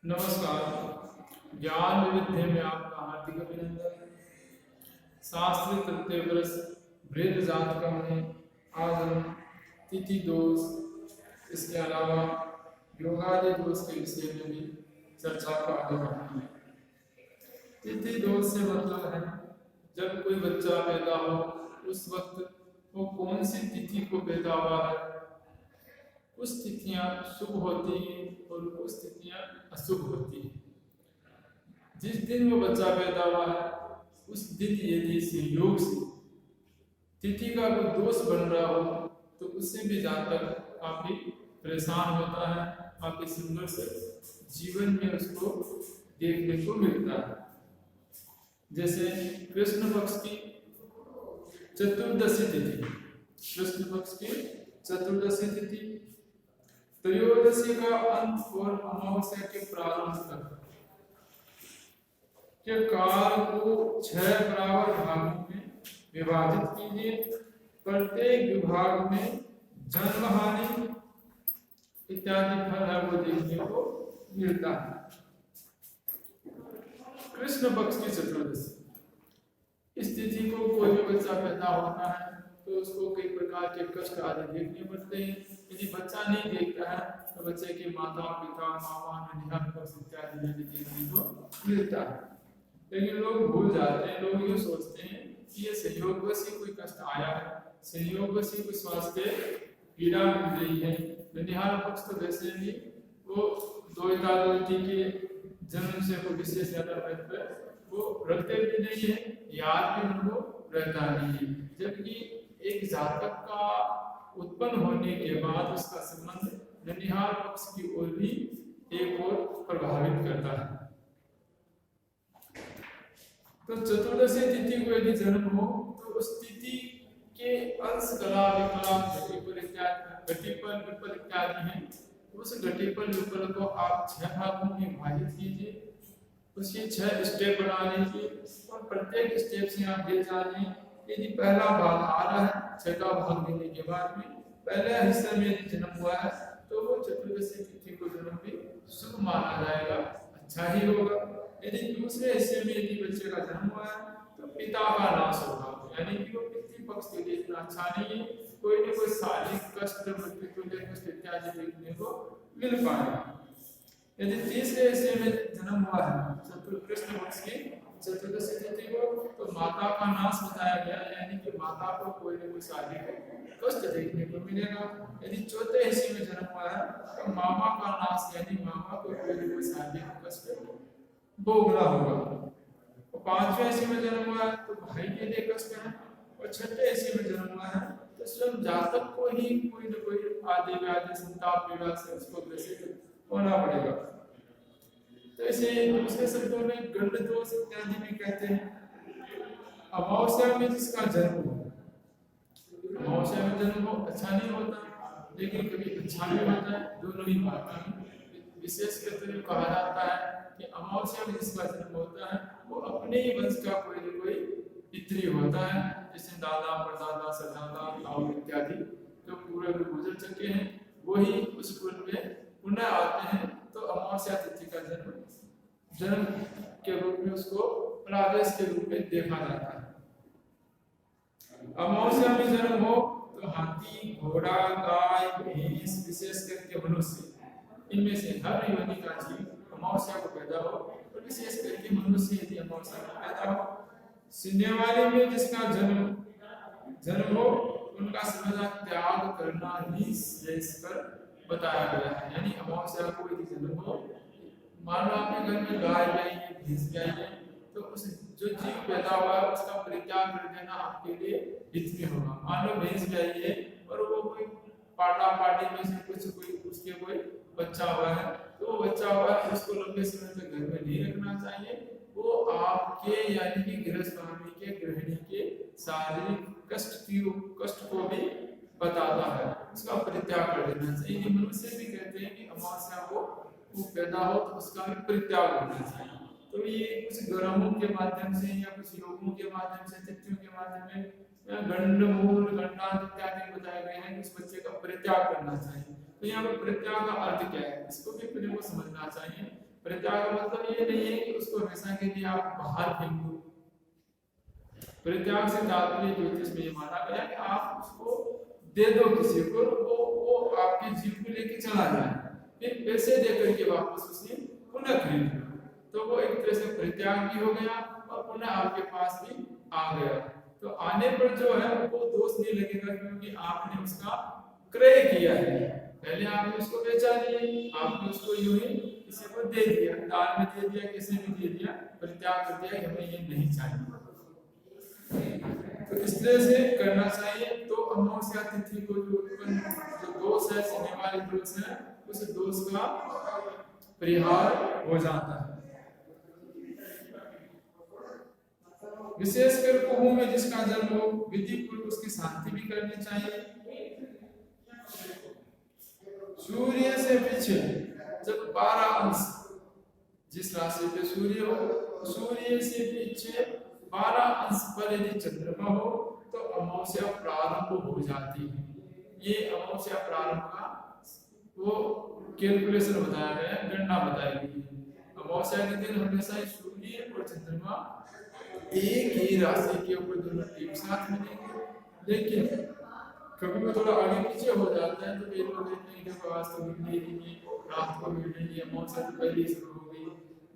नमस्कार। ज्ञान विविध्य में आपका हार्दिक अभिनंदन। शास्त्र तृतीय वर्ष वृद्ध जात का में आज हम तिथि दोष, इसके अलावा योगादि दोष के विषय में भी चर्चा को आगे बढ़ाएंगे। तिथि दोष से मतलब है जब कोई बच्चा पैदा हो उस वक्त वो कौन सी तिथि को पैदा हुआ है। कुछ तिथियां शुभ होती हैं और कुछ तिथियां अशुभ होती हैं। जिस दिन वो बच्चा पैदा हुआ है उस दिन यदि संयोग से तिथि का कोई दोष बन रहा हो तो उससे भी जातक काफी परेशान होता है, काफी संघर्ष जीवन में उसको देखने को मिलता है। जैसे कृष्ण पक्ष की चतुर्दशी तिथि, कृष्ण पक्ष की चतुर्दशी तिथि त्रयोदशी का अंत और अमावस्या के प्रारंभ तक के काल को 6 बराबर भागों में विभाजित कीजिए। प्रत्येक विभाग में जन्म हानि इत्यादि फल है वो देखने को मिलता है। कृष्ण पक्ष की चतुर्दशी, इस तिथि को कोई भी बच्चा पैदा होता है तो उसको कई प्रकार के कष्ट आदि देखने पड़ते हैं। यदि बच्चा नहीं देखता है तो बच्चे के माता पिता मामा ननिहाल पक्ष इत्यादि में भी देखने को मिलता है। लेकिन लोग भूल जाते हैं, लोग ये सोचते हैं कि ये संयोगवश ही कोई कष्ट आया है, संयोगवश ही कोई स्वास्थ्य पीड़ा मिल रही है। ननिहाल पक्ष तो वैसे भी वो द्वैता के जन्म से कोई विशेष ज्यादा महत्व वो रखते भी नहीं है, याद भी उनको रहता नहीं है। जबकि एक जातक का उत्पन्न होने के बाद उसका संबंध ननिहाल पक्ष की ओर भी एक और प्रभावित करता है। तो चतुर्दशी तिथि को यदि जन्म हो तो उस तिथि के अंश कला विकलांग घटीपल इत्यादि हैं, उस घटीपल विकल को आप 6 भागों में विभाजित कीजिए। उसके 6 स्टेप बना लीजिए और प्रत्येक स्टेप से आप दे जाने यदि पहला भाग आ रहा है, 6वां भाग देने के बाद में पहले हिस्से में यदि जन्म हुआ है तो वो चतुर्दशी तिथि को जन्म भी शुभ माना जाएगा, अच्छा ही होगा। यदि दूसरे हिस्से में यदि बच्चे का जन्म हुआ है तो पिता का नाश होगा, यानी कि वो पितृ पक्ष के लिए इतना अच्छा नहीं है, कोई न कोई शारीरिक कष्ट मृत्यु कष्ट इत्यादि देखने को मिल पाएगा। यदि तीसरे हिस्से में जन्म हुआ है कृष्ण पक्ष की चतुर्दशी तिथि को तो माता का नाश बताया गया, यानी कि माता को कोई न कोई शारीरिक कष्ट देखने को मिलेगा। यदि चौथे हिस्से में जन्म हुआ है तो मामा का नाश, यानी मामा को कोई न कोई शारीरिक कष्ट भोगना होगा। और 5वें हिस्से में जन्म हुआ है तो भाई के लिए कष्ट है, और 6ठे हिस्से में जन्म हुआ है तो स्वयं जातक को ही कोई न कोई आदि व्याधि संताप पीड़ा से उसको ग्रसित होना पड़ेगा। तो इसे दूसरे शब्दों में गंड दोष इत्यादि भी कहते हैं। अमावस्या में जिसका जन्म हो, अमावस्या में जन्म हो अच्छा नहीं होता, लेकिन कभी अच्छा भी होता है, दोनों ही बात है। विशेष करके कहा जाता है कि अमावस्या में जिसका जन्म होता है वो अपने ही वंश का कोई न कोई पितृ होता है, जैसे दादा परदादा सरदादा ताऊ इत्यादि जो पूर्व में गुजर चुके हैं वही उस कुल में पुनः आते हैं। तो अमावस्या तिथि का जन्म के रूप में उसको प्रादेश के रूप में देखा जाता है। अमावस्या में जन्म हो तो हाथी घोड़ा गाय भैंस विशेष करके मनुष्य, इनमें से हर योनि का जीव अमावस्या को पैदा हो, और विशेष करके मनुष्य यदि अमावस्या को पैदा हो। सीने वाले में जिसका जन्म हो उनका समझा त्याग करना ही शेष कर बताया गया है। यानी अमावस्या को यदि जन्म हो, मान लो आपके घर में गाय गाई है भैंस गाई है, तो उस जो जीव पैदा हुआ है उसका परित्याग कर देना आपके लिए हित में होगा। मान लो भैंस गाई है और वो कोई पाटा पाटी में से कोई उसके कोई बच्चा हुआ है, तो वो बच्चा हुआ है उसको लंबे समय तक घर में नहीं रखना चाहिए। वो आपके यानी कि गृह स्वामी के गृहिणी के शारीरिक कष्ट को भी बताता है, उसका परित्याग कर देना चाहिए। मनुष्य भी कहते हैं कि अमावस्या को वो पैदा हो तो उसका भी परित्याग होना चाहिए। तो ये कुछ ग्रहों के माध्यम से या कुछ योगों के माध्यम से तिथियों के माध्यम में गंड मूल गंडांत इत्यादि बताए गए हैं कि उस बच्चे का परित्याग करना चाहिए। तो यहाँ पर परित्याग का अर्थ क्या है, इसको भी अपने को समझना चाहिए। परित्याग का मतलब ये नहीं है कि उसको हमेशा के लिए आप बाहर फेंक दो। परित्याग से तात्पर्य ज्योतिष में ये माना गया कि आप उसको दे दो किसी को, वो आपके जीव को लेके चला जाए, फिर पैसे दे करके वापस उसे पुनः खरीद लो, तो वो एक तरह से परित्याग भी हो गया और पुनः आपके पास भी आ गया। तो आने पर जो है वो दोष नहीं लगेगा, क्योंकि आपने उसका क्रय किया है। पहले आपने उसको बेचा नहीं, आपने उसको यूं ही किसी को दे दिया, दान में दे दिया, किसी भी दे दिया, परित्याग कर दिया, हमें ये नहीं चाहिए। तो इस तरह से करना चाहिए। तो अमावस्या तिथि को जो दोष है, सीने वाले दोष है, उस दोष का परिहार हो जाता है। विशेषकर कुंभ में जिसका जन्म हो, विधि पूर्वक उसकी शांति भी करनी चाहिए। सूर्य से पीछे जब 12 अंश, जिस राशि पे सूर्य हो, सूर्य से पीछे 12 अंश पर यदि चंद्रमा हो तो अमावस्या प्रारंभ हो जाती है। ये अमावस्या प्रारंभ का वो कैलकुलेशन बताया गया है, गणना बताई गई है। अमावस्या के दिन हमेशा सूर्य और चंद्रमा एक ही राशि के ऊपर दोनों एक साथ मिलेंगे, लेकिन कभी वो थोड़ा आगे पीछे हो जाता है तो ये लोग कहते हैं कि आज तो मिल नहीं रही है, रात को मिल रही है, अमावस्या तो पहले ही शुरू हो गई।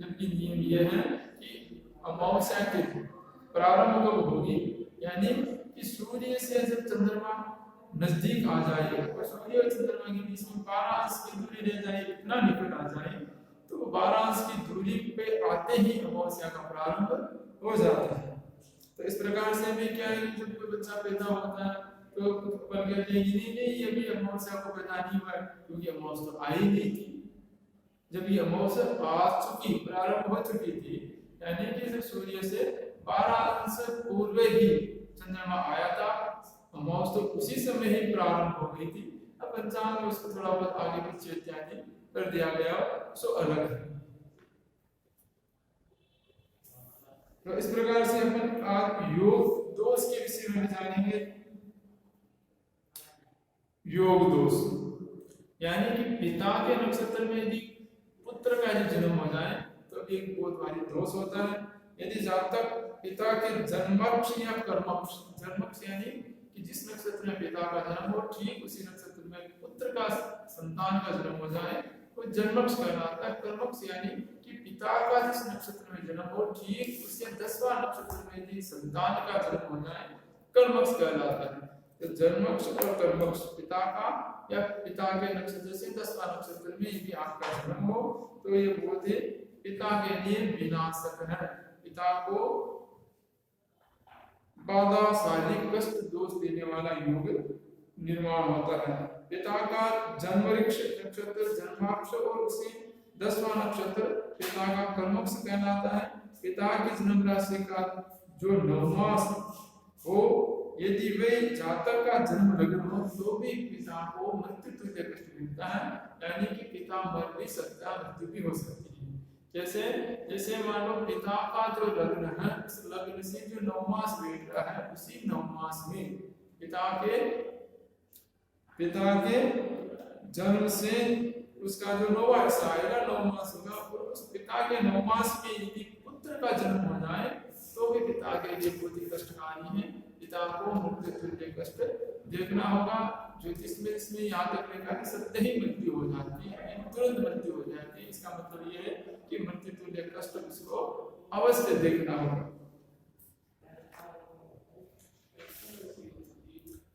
जबकि नियम यह है कि अमावस्या के प्रारंभ कब होगी, यानी कि सूर्य से जब चंद्रमा नजदीक आ जाए और सूर्य और चंद्रमा के बीच में 12 अंश की दूरी रह जाए, इतना निकट आ जाए, तो 12 अंश की दूरी पे आते ही अमावस्या का प्रारंभ हो जाता है। तो इस प्रकार से भी क्या है, जब कोई बच्चा पैदा होता है तो पर कहते हैं नहीं ये भी अमावस्या को पैदा नहीं हुआ, क्योंकि अमावस्या तो आई नहीं थी। जब ये अमावस्या आ चुकी, प्रारंभ हो चुकी थी, यानी कि जब सूर्य से 12 अंश पूर्व ही चंद्रमा आया था, अमावस्या तो उसी समय ही प्रारंभ हो गई थी। अब पंचांग में उसको थोड़ा बहुत आगे पीछे इत्यादि कर दिया गया, सो अलग है। तो इस प्रकार से अपन आज योग दोष के विषय में जानेंगे। योग दोष यानी कि पिता के नक्षत्र में यदि पुत्र का यदि जन्म हो जाए तो एक बहुत भारी दोष होता है। यदि जातक पिता के जन्मक्ष या कर्मक्ष, जन्मक्ष यानी कि जिस नक्षत्र में पिता का जन्म हो ठीक उसी नक्षत्र में पुत्र का संतान का जन्म हो जाए तो जन्मक्ष कहलाता है। कर्मक्ष यानी कि पिता का जिस नक्षत्र में जन्म हो ठीक उसके 10वां नक्षत्र में यदि संतान का जन्म हो जाए कर्मक्ष कहलाता है। तो जन्मक्ष और कर्मक्ष पिता का या पिता के नक्षत्र से 10वां नक्षत्र में यदि आपका जन्म हो तो ये बहुत ही पिता के लिए विनाशक है। पिता को बाधा शारीरिक कष्ट दोष देने वाला योग निर्माण होता है। पिता का जन्मरिक्ष नक्षत्र जन्माक्ष और उसी 10वां नक्षत्र पिता का कर्मक्ष कहलाता है। पिता की जन्म राशि का जो 9वां हो यदि वे जातक का जन्म लग्न हो तो भी पिता को मृत्यु तुल्य कष्ट मिलता है, यानी कि पिता मर भी सकता है, मृत्यु भी हो सकती है। जैसे मान लो पिता का जो लग्न है उस लग्न से जो 9 मास बीत रहा है उसी 9 मास में पिता के जन्म से उसका जो 9वां हिस्सा आएगा 9 मास होगा और उस पिता के 9 मास में यदि पुत्र का जन्म हो जाए तो भी पिता के लिए बहुत ही कष्टकारी है। पिता को मृत्यु तुल्य कष्ट देखना होगा। ज्योतिष में इसमें याद रखने का कि सत्य ही मृत्यु हो जाती है, तुरंत मृत्यु हो जाती है। इसका मतलब ये है कि मृत्यु तुल्य कष्ट उसको अवश्य देखना होगा।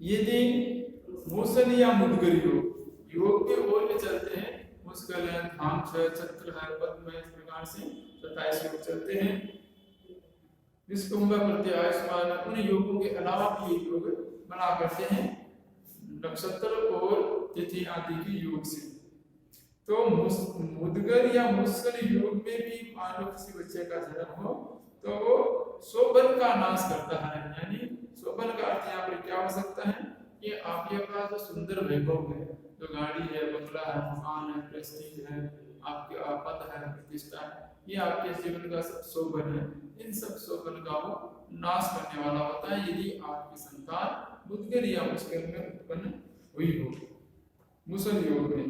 यदि मूसल या मुद्गर योग के ओर में चलते हैं, मुस्कल है, धांश है, छत्र है, पद्म है, इस प्रकार से 27 योग चलते हैं। विष्णुंग प्रत्यय आयुष्मान उन योगों के अलावा भी योग बना करते हैं नक्षत्र और तिथि आदि के योग से। तो मुद्गर या मुस्कल योग में भी मान लो किसी बच्चे का जन्म हो तो वो शोभन का नाश करता है। यानी शोभन का अर्थ यहाँ पर क्या हो सकता है कि आपके पास जो सुंदर वैभव है, जो गाड़ी है, बंगला है, मकान है, प्रेस्टीज है, आपके पद है, प्रतिष्ठा है, ये आपके जीवन का सब शोभन है। इन सब शोभन का वो नाश करने वाला होता है यदि आपकी संतान मुद्गर या मुस्कल में उत्पन्न हुई हो। मुसल योग में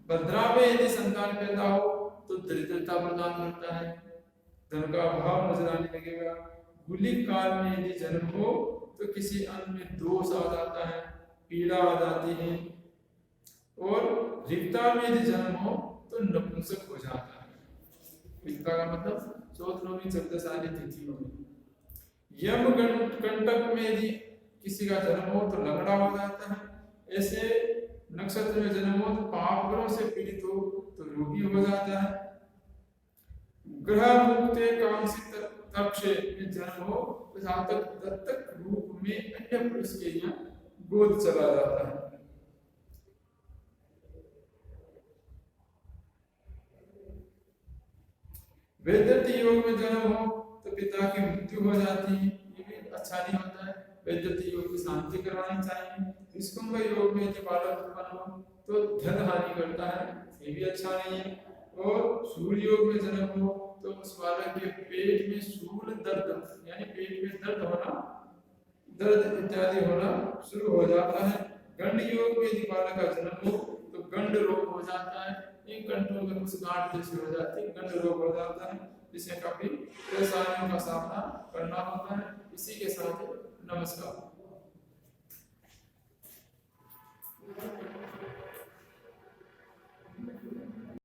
भद्रा में यदि संतान पैदा हो तो दरिद्रता प्रदान करता है, धन का अभाव नजर आने लगेगा। गुलिक काल में यदि जन्म हो तो किसी अंग में दोष आ जाता है, पीड़ा आ जाती है। और रिक्ता में यदि जन्म हो तो नपुंसक हो जाता है। रिक्ता का मतलब चौथनवी चौदहशाली तिथियों में। यम कंटक में यदि किसी का जन्म हो तो लंगड़ा हो जाता है। ऐसे नक्षत्र में जन्म हो तो पाप ग्रहों से पीड़ित हो तो रोगी हो जाता है। ग्रह मुक्ते कांसित तक्षे में जन्म हो तो जातक दत्तक रूप में अन्य पुरुष के यहाँ गोद चला जाता है। वैद्यति योग में जन्म हो तो पिता की मृत्यु हो जाती है, ये भी अच्छा नहीं होता है। वैद्यति योग की शांति करवानी चाहिए। विष्कुंभ योग में यदि बालक उत्पन्न हो तो धन हानि करता है, ये भी अच्छा नहीं है। और सूर्य योग में जन्म हो तो उस बालक के पेट में शूल दर्द यानी पेट में दर्द होना, दर्द इत्यादि होना शुरू हो जाता है। गंड योग में यदि बालक का जन्म हो तो गंड रोग हो जाता है। इन कंठों में कुछ गांठ जैसी हो जाती है, गंड रोग हो जाता है, जिससे काफी परेशानियों का सामना करना होता है। इसी के साथ नमस्कार।